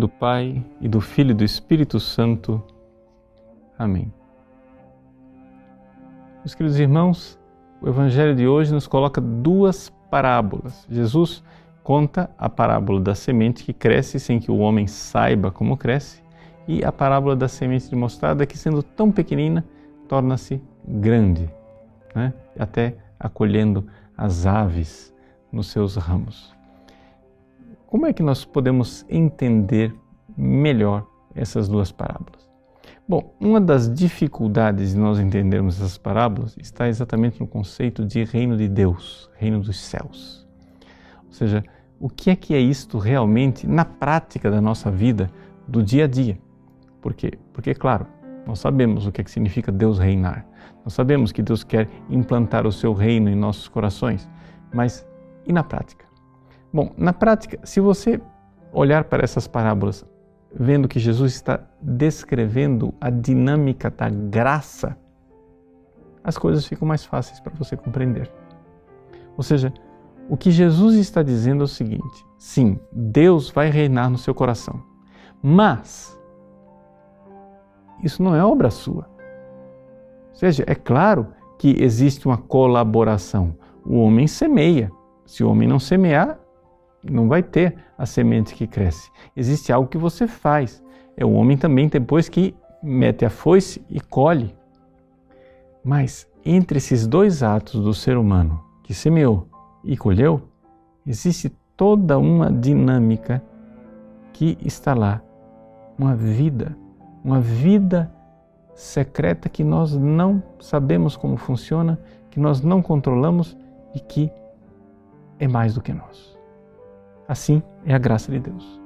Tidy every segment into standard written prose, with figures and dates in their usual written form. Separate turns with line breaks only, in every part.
do Pai, e do Filho e do Espírito Santo. Amém. Meus queridos irmãos, o Evangelho de hoje nos coloca duas parábolas. Jesus conta a parábola da semente que cresce sem que o homem saiba como cresce, e a parábola da semente de mostarda que, sendo tão pequenina, torna-se grande, né? Até acolhendo as aves nos seus ramos. Como é que nós podemos entender melhor essas duas parábolas? Bom, uma das dificuldades de nós entendermos essas parábolas está exatamente no conceito de reino de Deus, reino dos céus. Ou seja, o que é isto realmente na prática da nossa vida, do dia a dia? Por quê? Porque, claro, nós sabemos o que significa Deus reinar. Nós sabemos que Deus quer implantar o seu reino em nossos corações. Mas e na prática? Bom, na prática, se você olhar para essas parábolas, vendo que Jesus está descrevendo a dinâmica da graça, as coisas ficam mais fáceis para você compreender. Ou seja, o que Jesus está dizendo é o seguinte: sim, Deus vai reinar no seu coração, mas isso não é obra sua. Ou seja, é claro que existe uma colaboração. O homem semeia. Se o homem não semear, não vai ter a semente que cresce. Existe algo que você faz. É o homem também depois que mete a foice e colhe. Mas entre esses dois atos do ser humano, que semeou e colheu, existe toda uma dinâmica que está lá. Uma vida secreta que nós não sabemos como funciona, que nós não controlamos e que é mais do que nós. Assim é a graça de Deus.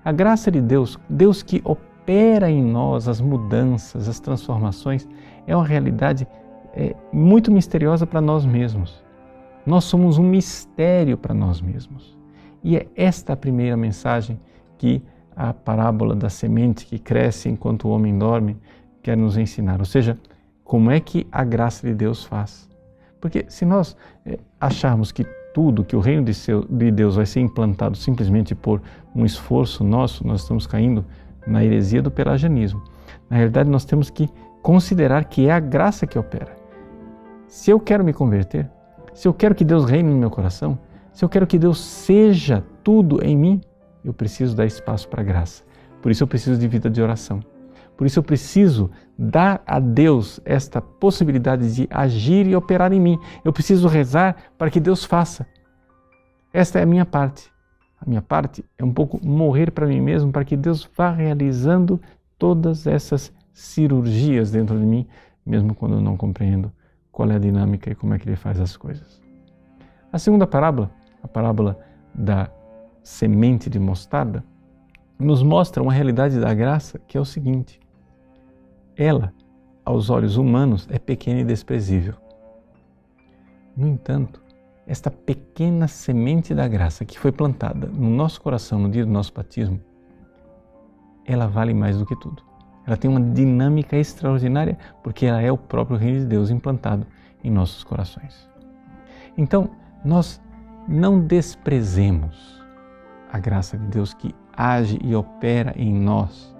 A graça de Deus, Deus que opera em nós as mudanças, as transformações, é uma realidade muito misteriosa para nós mesmos. Nós somos um mistério para nós mesmos. E é esta a primeira mensagem que a parábola da semente que cresce enquanto o homem dorme quer nos ensinar. Ou seja, como é que a graça de Deus faz? Porque se nós acharmos que tudo, que o reino de Deus vai ser implantado simplesmente por um esforço nosso, nós estamos caindo na heresia do pelagianismo. Na realidade, nós temos que considerar que é a graça que opera. Se eu quero me converter, se eu quero que Deus reine no meu coração, se eu quero que Deus seja tudo em mim, eu preciso dar espaço para a graça. Por isso eu preciso de vida de oração. Por isso eu preciso dar a Deus esta possibilidade de agir e operar em mim. Eu preciso rezar para que Deus faça. Esta é a minha parte. A minha parte é um pouco morrer para mim mesmo, para que Deus vá realizando todas essas cirurgias dentro de mim, mesmo quando eu não compreendo qual é a dinâmica e como é que Ele faz as coisas. A segunda parábola, a parábola da semente de mostarda, nos mostra uma realidade da graça que é o seguinte: ela, aos olhos humanos, é pequena e desprezível. No entanto, esta pequena semente da graça que foi plantada no nosso coração no dia do nosso batismo, ela vale mais do que tudo. Ela tem uma dinâmica extraordinária porque ela é o próprio reino de Deus implantado em nossos corações. Então, nós não desprezemos a graça de Deus que age e opera em nós.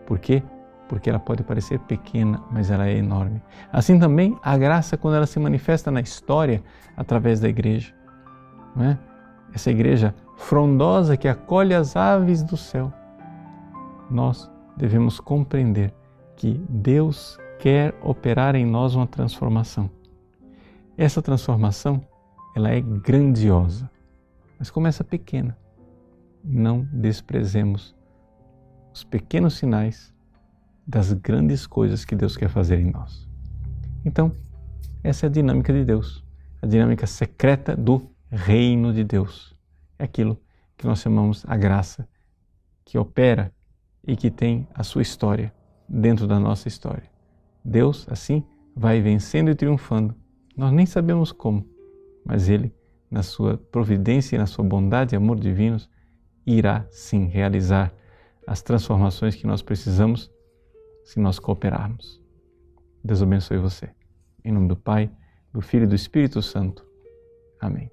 Por quê? Porque ela pode parecer pequena, mas ela é enorme. Assim também a graça, quando ela se manifesta na história através da igreja, não é? Essa igreja frondosa que acolhe as aves do céu. Nós devemos compreender que Deus quer operar em nós uma transformação. Essa transformação, ela é grandiosa, mas começa pequena. Não desprezemos os pequenos sinais das grandes coisas que Deus quer fazer em nós. Então, essa é a dinâmica de Deus, a dinâmica secreta do reino de Deus. É aquilo que nós chamamos a graça, que opera e que tem a sua história dentro da nossa história. Deus, assim, vai vencendo e triunfando. Nós nem sabemos como, mas Ele, na sua providência e na sua bondade e amor divinos, irá sim realizar as transformações que nós precisamos se nós cooperarmos. Deus abençoe você. Em nome do Pai, do Filho e do Espírito Santo. Amém.